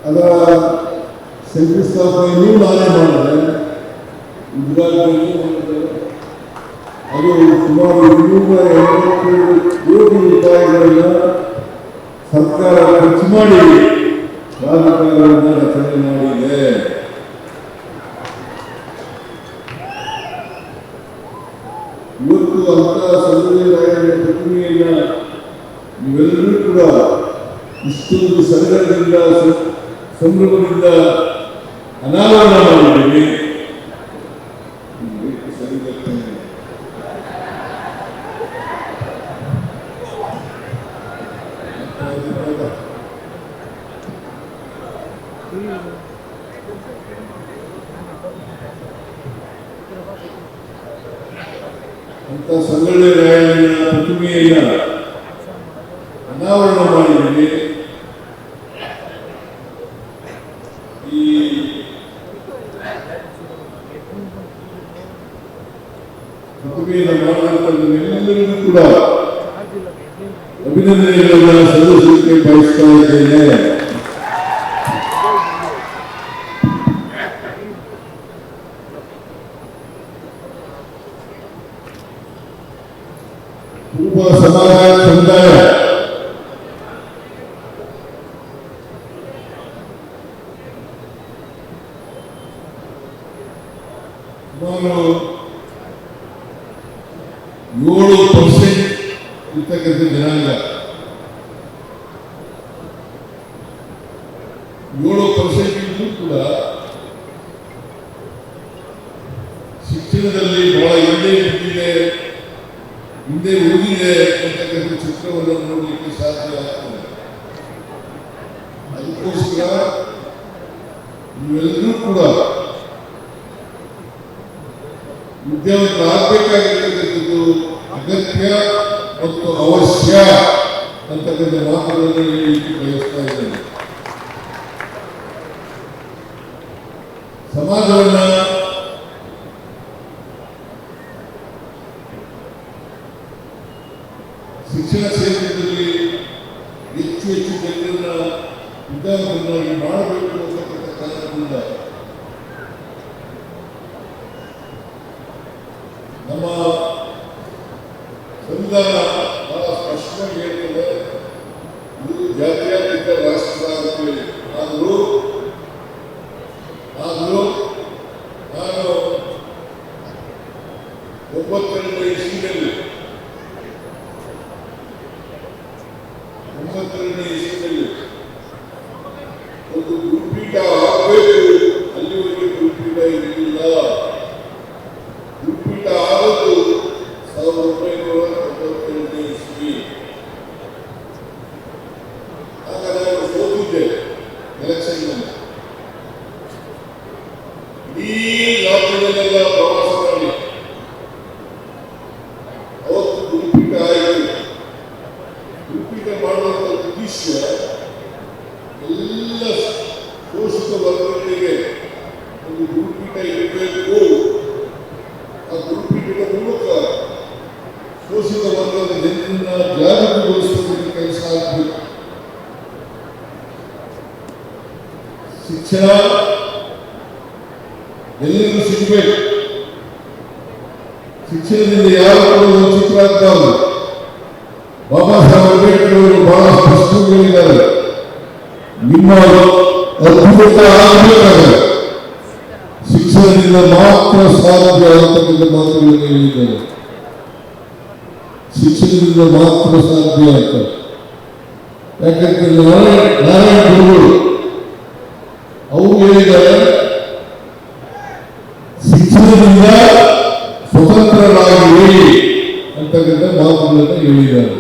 ಅದರ ಶಂಕುಸ್ಥಾಪನೆಯೂ ನಾನೇ ಮಾಡಿದೆ, ಉದ್ಘಾಟನೆಯೂ ಮಾಡಿದೆ. ಅದು ಸುಮಾರು 280 ಕೋಟಿ ರೂಪಾಯಿಗಳನ್ನು ಸರ್ಕಾರ ಖರ್ಚು ಮಾಡಿ ಪ್ರಾಧಿಕಾರವನ್ನು ರಚನೆ ಮಾಡಿದೆ. ಇವತ್ತು ಅಂತಹ ಸಂಗೊಳ್ಳಿ ರಾಯಣ್ಣ ಪ್ರತಿಮೆಯನ್ನ ನೀವೆಲ್ಲರೂ ಕೂಡ ಇಷ್ಟೊಂದು ಸಡಗರದಿಂದ ಸಂಭ್ರಮದಿಂದ ಅನಾವರಣ ಮಾಡಿದ್ದೀವಿ. ಅಂತ ಸಂಗೊಳ್ಳಿ ರಾಯಣ್ಣ ಪ್ರತಿಮೆಯನ್ನ ಅನಾವರಣ ಮಾಡಿದ್ದೀವಿ. ಈ ಪ್ರತಿಮೆಯನ್ನು ಮಾಡಿದಂಥವರೆಲ್ಲರಿಗೂ ಕೂಡ ಅಭಿನಂದನೆಗಳನ್ನ ಸಲ್ಲಿಸಲಿಕ್ಕೆ ಬಯಸ್ತಾ ಇದ್ದೇನೆ. ಕುರುಬ ಸಮಾಜ ಸಮುದಾಯ ಸುಮಾರು 7% ಇರ್ತಕ್ಕಂಥ ಜನಾಂಗ, 7% ಕೂಡ ಶಿಕ್ಷಣದಲ್ಲಿ ಬಹಳ ಹಿಂದೆ ಉಳಿದಿದೆ ಅಂತಕ್ಕಂಥ ಚಿತ್ರವನ್ನು ನೋಡಲಿಕ್ಕೆ ಸಾಧ್ಯ ಆಗ್ತದೆ. ಅದಕ್ಕೋಸ್ಕರ ನೀವೆಲ್ಲರೂ ಕೂಡ ವಿದ್ಯಾವಂತರಾಗಬೇಕಾಗಿರ್ತಕ್ಕಂಥದ್ದು ಅಗತ್ಯ ಮತ್ತು ಅವಶ್ಯ ಅಂತಕ್ಕಂಥ ಮಾತುಗಳನ್ನು ಹೇಳಲಿಕ್ಕೆ ಬಯಸ್ತಾ ಇದ್ದೇನೆ. ಸಮಾಜವನ್ನ ಶಿಕ್ಷಣ ಕ್ಷೇತ್ರದಲ್ಲಿ ಹೆಚ್ಚು ಜನರನ್ನ ವಿದ್ಯಾರ್ಥಿಗಳನ್ನಾಗಿ ಮಾಡಬೇಕು ಅಂತಕ್ಕಂಥ ಕಾರಣದಿಂದ ನಮ್ಮ ಸಂವಿಧಾನ ಬಹಳ ಸ್ಪಷ್ಟವಾಗಿ ಹೇಳ್ತದೆ, ಇದು ಜಾತ್ಯತೀತ ರಾಷ್ಟ್ರ ಅಂತೇಳಿ. ಆದರೂ ನಾನು 92 ಇಸ್ವಿಯಲ್ಲಿ ಒಂದು ಗುರುಪೀಠ ಆಗಬೇಕು. ಅಲ್ಲಿವರೆಗೆ ಗುರುಪೀಠ ಇರಲಿಲ್ಲ. ಗುರುಪೀಠ ಆದದ್ದು 1992 ಇಸ್ವಿ. ಆಗ ನಾನು ಸೋತಿದ್ದೆ ಎಲೆಕ್ಷನ್ನಲ್ಲಿ. ಇಡೀ ರಾಜ್ಯದಲ್ಲೆಲ್ಲ ಪ್ರವಾಸ ಮಾಡಿ ಅವತ್ತು ಗುರುಪೀಠ ಆಯಿತು. ಗುರುಪೀಠ ಮಾಡುವಂಥ ಉದ್ದೇಶ ಎಲ್ಲ ಶೋಷಿತ ವರ್ಗಗಳಿಗೆ ಒಂದು ಗುರುಪೀಠ ಇರಬೇಕು. ಆ ಗುರುಪೀಠದ ಮೂಲಕ ಶೋಷಿತ ವರ್ಗದ ಜನರನ್ನ ಜಾಗೃತಿಗೊಳಿಸಬೇಕು, ಕೆಲಸ ಆಗಬೇಕು. ಶಿಕ್ಷಣ ಎಲ್ಲರಿಗೂ ಸಿಗಬೇಕು. ಶಿಕ್ಷಣದಿಂದ ಯಾರು ಕೂಡ ವಂಚಿತರಾಗಬಾರದು. ಬಾಬಾ ಸಾಹೇಬ್ ಅಂಬೇಡ್ಕರ್ ಅವರು ಬಹಳ ಸ್ಪಷ್ಟವಾಗಿ ಹೇಳಿದ್ದಾರೆ, ನಿಮ್ಮ ಅದ್ಭುತ ಆಗಬೇಕಾದರೆ ಶಿಕ್ಷಣದಿಂದ ಮಾತ್ರ ಸಾಧ್ಯ ಅಂತಕ್ಕಂಥ ಮಾತುಗಳನ್ನು ಹೇಳಿದ್ದಾರೆ. ಶಿಕ್ಷಣದಿಂದ ಮಾತ್ರ ಸಾಧ್ಯ ಅಂತ. ಯಾಕಂದ್ರೆ ನಾರಾಯಣ ಗುರುಗಳು ಅವರು ಹೇಳಿದ್ದಾರೆ, ಶಿಕ್ಷಣದಿಂದ ಸ್ವತಂತ್ರರಾಗಿ ಅಂತಕ್ಕಂಥ ಮಾತುಗಳನ್ನು ಹೇಳಿದ್ದಾರೆ.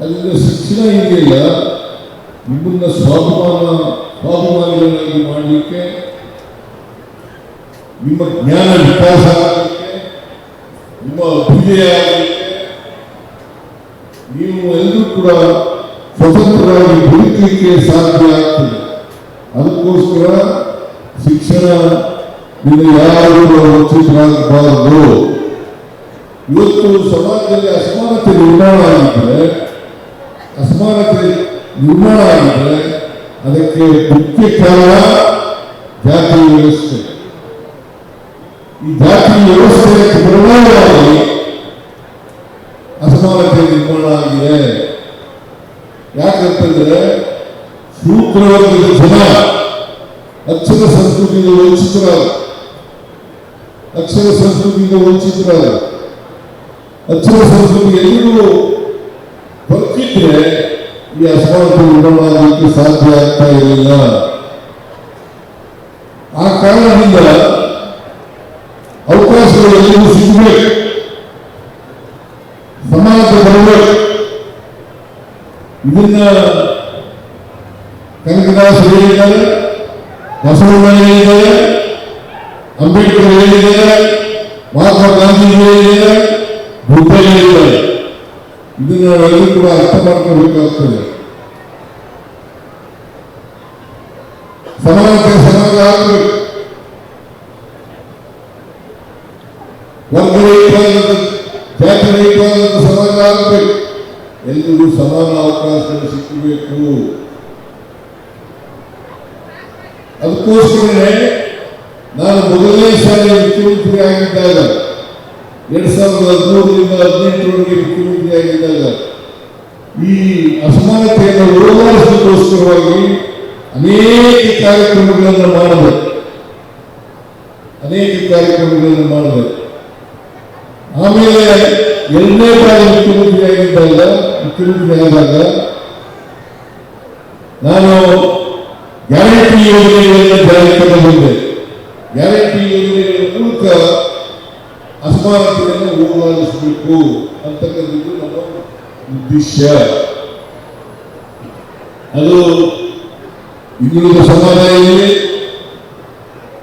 ಅಲ್ಲಿಂದ ಶಿಕ್ಷಣ ಇದೆಯಲ್ಲ, ನಿಮ್ಮನ್ನ ಸ್ವಾಭಿಮಾನಿಗಳನ್ನಾಗಿ ಮಾಡಲಿಕ್ಕೆ, ನಿಮ್ಮ ಜ್ಞಾನ ವಿಕಾಸ ಆಗಲಿಕ್ಕೆ, ನಿಮ್ಮ ಅಭ್ಯುದಯ ಆಗಲಿಕ್ಕೆ, ನೀವು ಎಲ್ಲರೂ ಕೂಡ ಸ್ವತಂತ್ರವಾಗಿ ಬದುಕಲಿಕ್ಕೆ ಸಾಧ್ಯ ಆಗ್ತದೆ. ಅದಕ್ಕೋಸ್ಕರ ಶಿಕ್ಷಣ ಯಾರು ವಂಚಿತರಾಗಬಾರದು. ಇವತ್ತು ಸಮಾಜದಲ್ಲಿ ಅಸಮಾನತೆ ನಿರ್ಮಾಣ ಆಗಿದ್ರೆ ಅದಕ್ಕೆ ಮುಖ್ಯ ಕಾರಣ ಜಾತಿ ವ್ಯವಸ್ಥೆ. ಈ ಜಾತಿ ವ್ಯವಸ್ಥೆಯ ಪರಿಣಾಮವಾಗಿ ಅಸಮಾನತೆ ನಿರ್ಮಾಣ ಆಗಿದೆ. ಯಾಕಂತಂದ್ರೆ ಶೂದ್ರವರ್ಗದ ಜನ ಅಕ್ಷರ ಸಂಸ್ಕೃತಿಯಿಂದ ವಂಚಿತರಾದ ಅಕ್ಷರ ಸಂಸ್ಕೃತಿ ಎಲ್ಲರೂ ಬರ್ತಿದ್ರೆ ಈ ಅಸಮಾನತೆ ನಿರ್ಮಾಣ ಆಗಲಿಕ್ಕೆ ಸಾಧ್ಯ ಆಗ್ತಾ ಇರಲಿಲ್ಲ. ಆ ಕಾರಣದಿಂದ ಅವಕಾಶಗಳು ಎಲ್ಲರಿಗೂ ಸಿಗಬೇಕು, ಸಮಾನತೆ ಬರಬೇಕು. ಇದನ್ನ ಕನಕದಾಸರು ಹೇಳಿದ್ದಾರೆ, ಬಸವಣ್ಣ ಹೇಳಿದ್ದಾರೆ, ಅಂಬೇಡ್ಕರ್ ಹೇಳಿದ್ದಾರೆ, ಮಹಾತ್ಮ ಗಾಂಧಿ ಹೇಳಿದ್ದಾರೆ, ಬುದ್ಧ ಹೇಳಿದ್ದಾರೆ. ಇದನ್ನ ನಾವೆಲ್ಲರೂ ಕೂಡ ಅರ್ಥ ಮಾಡ್ಕೋಬೇಕಾಗ್ತದೆ. ಸಮಾನತೆ ಸಮಾಜ ಆಗಬೇಕು, ವರ್ಗರಹಿತವಾದ ಜಾತಿ ರಹಿತವಾದ ಸಮಾಜ ಆಗಬೇಕು, ಎಲ್ಲರಿಗೂ ಸಮಾನ ಅವಕಾಶಗಳು ಸಿಕ್ಕಬೇಕು. ಅದಕ್ಕೋಸ್ಕರನೇ ನಾನು ಮೊದಲನೇ ಸಾರಿ ಮುಖ್ಯಮಂತ್ರಿ ಆಗಿದ್ದಾಗ 2013ರಿಂದ 2018ರವರೆಗೆ ಮುಖ್ಯಮಂತ್ರಿ ಆಗಿದ್ದಾಗ ಈ ಅಸಮಾನತೆಯನ್ನು ಹೋಗಲಾಡಿಸಲಿಕ್ಕೋಸ್ಕರವಾಗಿ ಅನೇಕ ಕಾರ್ಯಕ್ರಮಗಳನ್ನು ಮಾಡಿದೆ. ಆಮೇಲೆ ಎರಡನೇ ಬಾರಿ ಮುಖ್ಯಮಂತ್ರಿ ಆದಾಗ ನಾನು ಗ್ಯಾರಂಟಿ ಯೋಜನೆಗಳನ್ನು ಜಾರಿಗೆ ತಂದೆ. ಗ್ಯಾರಂಟಿ ಯೋಜನೆಗಳ ಮೂಲಕ ಅಸಮಾನತೆಯನ್ನು ಹೋಗಲಾಡಿಸಬೇಕು ಅಂತಕ್ಕಂಥದ್ದು ನಮ್ಮ ಉದ್ದೇಶ. ಅದು ಹಿಂದುಳಿದ ಸಮಾಜ ಇರಲಿ,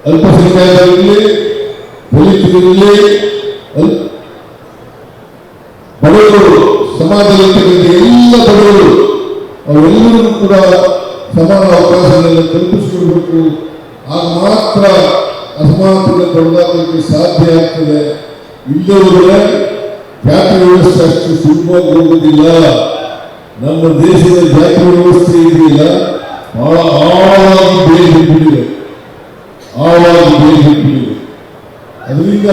ಅಲ್ಪಸಂಖ್ಯಾತರಿರಲಿ, ದಲಿತರಿರಲಿ, ಬಡವರು, ಸಮಾಜದಲ್ಲಿರ್ತಕ್ಕಂಥ ಎಲ್ಲ ಬಡವರು ಅವೆಲ್ಲರಿಗೂ ಕೂಡ ಸಮಾನ ಅವಕಾಶಗಳನ್ನು ಕಲ್ಪಿಸಿಕೊಡಬೇಕು. ಆಗ ಮಾತ್ರ ಅಸಮಾನತೆಯನ್ನು ತೊಡೆದಾಕಲಿಕ್ಕೆ ಸಾಧ್ಯ ಆಗ್ತದೆ. ಇಲ್ಲವರೆ ಜಾತಿ ವ್ಯವಸ್ಥೆ ಅಷ್ಟು ಸುಲಭವಾಗಿ ಹೋಗುವುದಿಲ್ಲ. ನಮ್ಮ ದೇಶದ ಜಾತಿ ವ್ಯವಸ್ಥೆ ಇದೆಯಲ್ಲ, ಬಹಳ ಆಳವಾಗಿ ಬೇರ್ಬಿಟ್ಟಿದೆ. ಅದರಿಂದ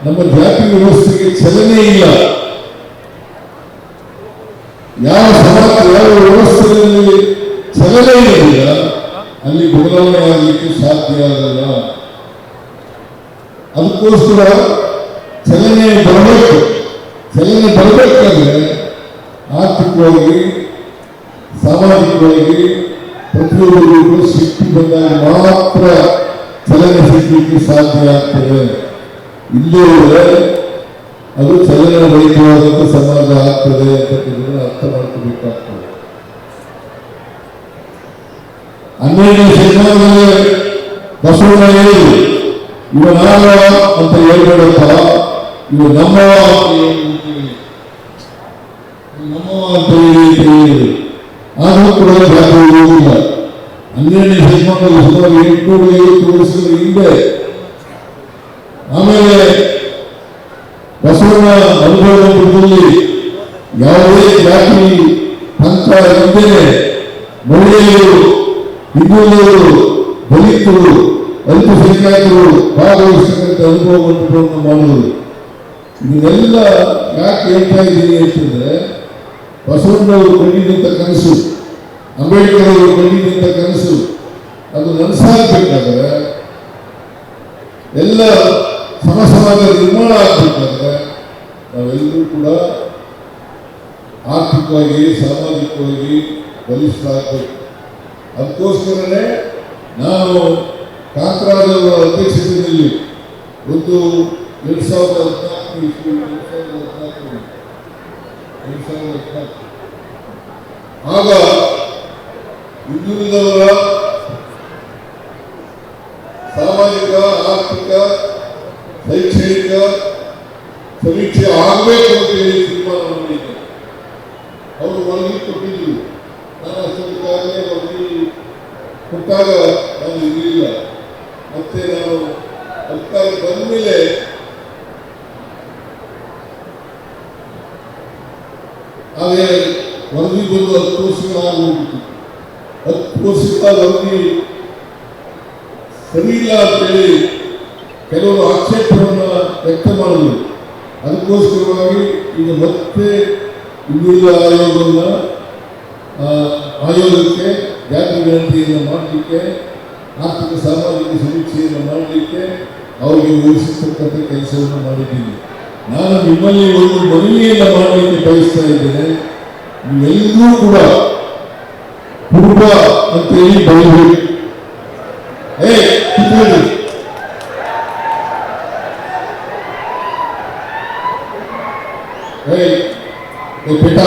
ನಮ್ಮ ಜಾತಿ ವ್ಯವಸ್ಥೆಗೆ ಚಲನೆ ಇಲ್ಲ. ಯಾವ ವ್ಯವಸ್ಥೆಯಲ್ಲಿ ಚಲನೆ ಇರಲಿಲ್ಲ, ಅಲ್ಲಿ ಬದಲಾವಣೆ ಆಗಲಿಕ್ಕೆ ಸಾಧ್ಯ ಆಗಲ್ಲ. ಅದಕ್ಕೋಸ್ಕರ ಚಲನೆ ಬರಬೇಕಾದ್ರೆ ಆರ್ಥಿಕವಾಗಿ, ಸಾಮಾಜಿಕವಾಗಿ ಪ್ರತಿಯೊಬ್ಬರಿಗೂ ಶಕ್ತಿ ಬಂದಾಗ ಮಾತ್ರ ಚಲನೆ ಸಿಗಲಿಕ್ಕೆ ಸಾಧ್ಯ ಆಗ್ತದೆ. ಇಲ್ಲೇ ಅದು ಚಲನ ರಹಿತವಾದಂಥ ಸಮಾಜ ಆಗ್ತದೆ ಅಂತಕ್ಕಂಥದ್ದನ್ನು ಅರ್ಥ ಮಾಡ್ಕೋಬೇಕಾಗ್ತದೆ. 12ನೇ ಶತಮಾನದಲ್ಲಿ ಬಸವಣ್ಣ ಹೇಳಿ ಇವ ನಾವ ಅಂತ ಹೇಳ್ಬೇಡಪ್ಪ, ಇವ ನಮ್ಮವ ಅಂತ ಹೇಳಿ ಆದರೂ ಕೂಡ ಜಾತಿ ಹೋಗಿಲ್ಲ. 12ನೇ ಶತಮಾನದಲ್ಲಿ ಸುಮಾರು 850 ವರ್ಷಗಳ ಹಿಂದೆ. ಆಮೇಲೆ ಬಸವಣ್ಣ ಅನುಭವದಲ್ಲಿ ಯಾವುದೇ ಜಾತಿ ಪಂಥ ಇದ್ದೇನೆ ಮಹಿಳೆಯರು, ಹಿಂದುಳಿದವರು, ದಲಿತರು, ಅಲ್ಪಸಂಖ್ಯಾತರು ಭಾಗವಹಿಸತಕ್ಕಂಥ ಅನುಭವವನ್ನು ಮಾಡುವುದು. ಇದನ್ನೆಲ್ಲ ಯಾಕೆ ಹೇಳ್ತಾ ಇದ್ದೀನಿ ಅಂತಂದ್ರೆ, ಬಸವಣ್ಣವರು ಕಂಡಿದ್ದಂಥ ಕನಸು, ಅಂಬೇಡ್ಕರ್ ಅವರು ಕಂಡಿದ್ದಂಥ ಕನಸು ಅದು ನನಸಾಗಬೇಕಾದ್ರೆ, ಎಲ್ಲ ಸಮಾಜ ನಿರ್ಮಾಣ ಆಗಬೇಕಾದ್ರೆ ನಾವೆಲ್ಲರೂ ಕೂಡ ಆರ್ಥಿಕವಾಗಿ, ಸಾಮಾಜಿಕವಾಗಿ ಬಲಿಷ್ಠರಾಗಬೇಕು. ಅದಕ್ಕೋಸ್ಕರನೇ ನಾನು ಕಾಂತರಾಜವರ ಅಧ್ಯಕ್ಷತೆಯಲ್ಲಿ ಒಂದು 2014 ಆಗ ಹಿಂದುಳಿದವರ ಸಾಮಾಜಿಕ, ಆರ್ಥಿಕ, ಶೈಕ್ಷಣಿಕ ಸಮೀಕ್ಷೆ ಆಗಬೇಕು ಅಂತ ಹೇಳಿ ತೀರ್ಮಾನ ಮಾಡಿದ್ದೆ. ಅವರು ವರದಿ ಕೊಟ್ಟಿದ್ರು. ನಾನು ಅಷ್ಟೊಂದಿಗಾಗಲೇ ವರದಿ ಕೊಟ್ಟಾಗ ನಾನು ಇರಲಿಲ್ಲ. ಮತ್ತೆ ನಾನು ಸರ್ಕಾರ ಬಂದ ಮೇಲೆ ಹಾಗೆ ವರದಿ ಬಂದು 10 ವರ್ಷಗಳಾಗಿ ಹೋಗಿತ್ತು. 10 ವರ್ಷದ ಅವಧಿ ಸರಿ ಇಲ್ಲ ಅಂತೇಳಿ ಕೆಲವರು ಆಕ್ಷೇಪವನ್ನು ವ್ಯಕ್ತ ಮಾಡಿದ್ರು. ಅದಕ್ಕೋಸ್ಕರವಾಗಿ ಈಗ ಮತ್ತೆ ಹಿಂದುಳಿದ ಆಯೋಗಕ್ಕೆ ಜಾತಿ ಗಣತಿಯನ್ನು ಮಾಡಲಿಕ್ಕೆ, ಆರ್ಥಿಕ ಸಾಮಾಜಿಕ ಸಮೀಕ್ಷೆಯನ್ನು ಮಾಡಲಿಕ್ಕೆ ಅವರಿಗೆ ವಹಿಸಿರ್ತಕ್ಕಂಥ ಕೆಲಸವನ್ನು ಮಾಡಿದ್ದೀನಿ. ನಾನು ನಿಮ್ಮಲ್ಲಿ ಒಂದು ಮನವಿಯನ್ನು ಮಾಡಲಿಕ್ಕೆ ಬಯಸ್ತಾ ಇದ್ದೇನೆ. ನೀವೆಲ್ಲರೂ ಕೂಡ ಕುರುಬ ಅಂತೇಳಿ ಬರೀಬೇಕು. ಪೇಟ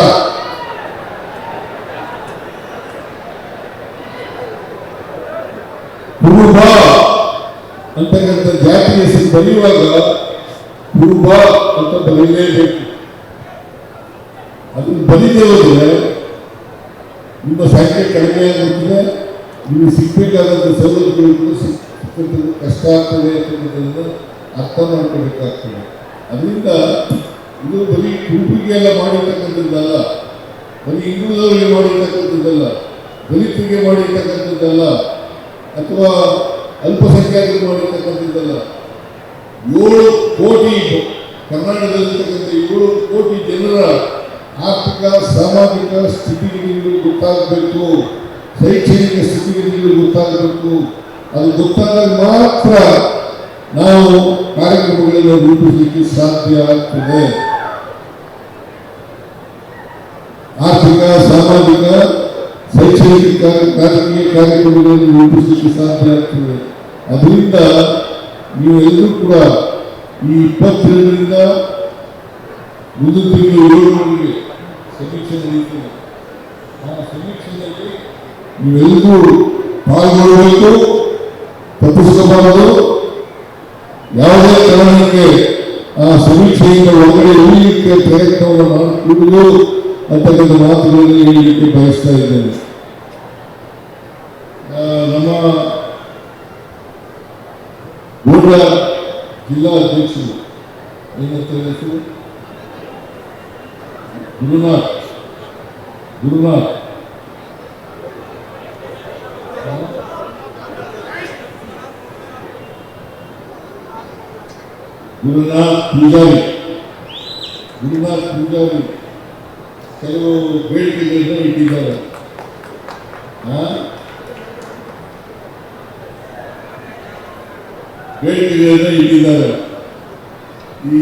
ಕುರುಬ ಅಂತಕ್ಕಂಥ ಜಾತಿ ಹೆಸರು ಬರೆಯುವಾಗ ಕುರುಬ ಅಂತ ಬರೀಲೇಬೇಕು. ಅದನ್ನು ಬರೀದೇ ಹೋದರೆ ನಿಮ್ಮ ಸಂಖ್ಯೆ ಕಡಿಮೆ ಆಗುತ್ತದೆ, ನೀವು ಸಿಗಬೇಕಾದಂಥ ಸವಲತ್ತುಗಳು ಸಿಕ್ಕಂಥದ್ದು ಕಷ್ಟ ಆಗ್ತದೆ ಅಂತಕ್ಕಂಥದ್ದನ್ನು ಅರ್ಥ ಮಾಡ್ಕೋಬೇಕಾಗ್ತದೆ. ಅದರಿಂದ ಇದು ಬರೀ ಕುರುಬಿಗೆಲ್ಲ ಮಾಡಿರ್ತಕ್ಕಂಥದ್ದಲ್ಲ, ಬರೀ ಹಿಂದುಳಿದವರಿಗೆ ಮಾಡಿರ್ತಕ್ಕಂಥದ್ದಲ್ಲ, ದಲಿತರಿಗೆ ಮಾಡಿರ್ತಕ್ಕಂಥದ್ದಲ್ಲ, ಅಥವಾ ಅಲ್ಪಸಂಖ್ಯಾತರು ಮಾಡಿರ್ತಕ್ಕಂಥದ್ದಲ್ಲ. 7 ಕೋಟಿ ಕರ್ನಾಟಕದಲ್ಲಿರ್ತಕ್ಕಂಥ 7 ಕೋಟಿ ಜನರ ಆರ್ಥಿಕ ಸಾಮಾಜಿಕ ಸ್ಥಿತಿಗತಿಗಳು ಗೊತ್ತಾಗಬೇಕು, ಶೈಕ್ಷಣಿಕ ಸ್ಥಿತಿಗತಿಗಳು ಗೊತ್ತಾಗಬೇಕು. ಅದು ಗೊತ್ತಾದಾಗ ಮಾತ್ರ ನಾವು ಕಾರ್ಯಕ್ರಮಗಳನ್ನು ರೂಪಿಸಲಿಕ್ಕೆ ಸಾಧ್ಯ ಆಗ್ತದೆ. ಆರ್ಥಿಕ ಸಾಮಾಜಿಕ ಶೈಕ್ಷಣಿಕ ರಾಜಕೀಯ ಕಾರ್ಯಕ್ರಮಗಳನ್ನು ರೂಪಿಸಲಿಕ್ಕೆ ಸಾಧ್ಯ ಆಗ್ತದೆ. ಅದರಿಂದ ನೀವೆಲ್ಲರೂ ಕೂಡ ಈ 22ರಿಂದ ಮುಂದಿನ ತಿಂಗಳು 7ರವರೆಗೆ ಸಮೀಕ್ಷೆ ನಡೆಯುತ್ತದೆ. ಆ ಸಮೀಕ್ಷೆಯಲ್ಲಿ ನೀವೆಲ್ಲರೂ ಪಾಲ್ಗೊಳ್ಳಬೇಕು, ತಪ್ಪಿಸಬಾರದು. ಯಾವುದೇ ಕಾರಣಕ್ಕೆ ಆ ಸಮೀಕ್ಷೆಯಿಂದ ಒಳಗಡೆ ಉಳಿಯಲಿಕ್ಕೆ ಪ್ರಯತ್ನವನ್ನು ಮಾಡಿಕೊಳ್ಳುವುದು ಅಂತಕ್ಕಂಥ ಮಾತುಗಳನ್ನು ಹೇಳಲಿಕ್ಕೆ ಬಯಸ್ತಾ ಇದ್ದೇನೆ. ನಮ್ಮ ಗೋಡ ಜಿಲ್ಲಾ ಅಧ್ಯಕ್ಷರು ಏನಂತ ಹೆಸರು ಗುರುನಾಥ್ ಪೂಜಾರಿ ಕೆಲವು ಬೇಡಿಕೆಗಳನ್ನು ಇಟ್ಟಿದ್ದಾರೆ. ಈ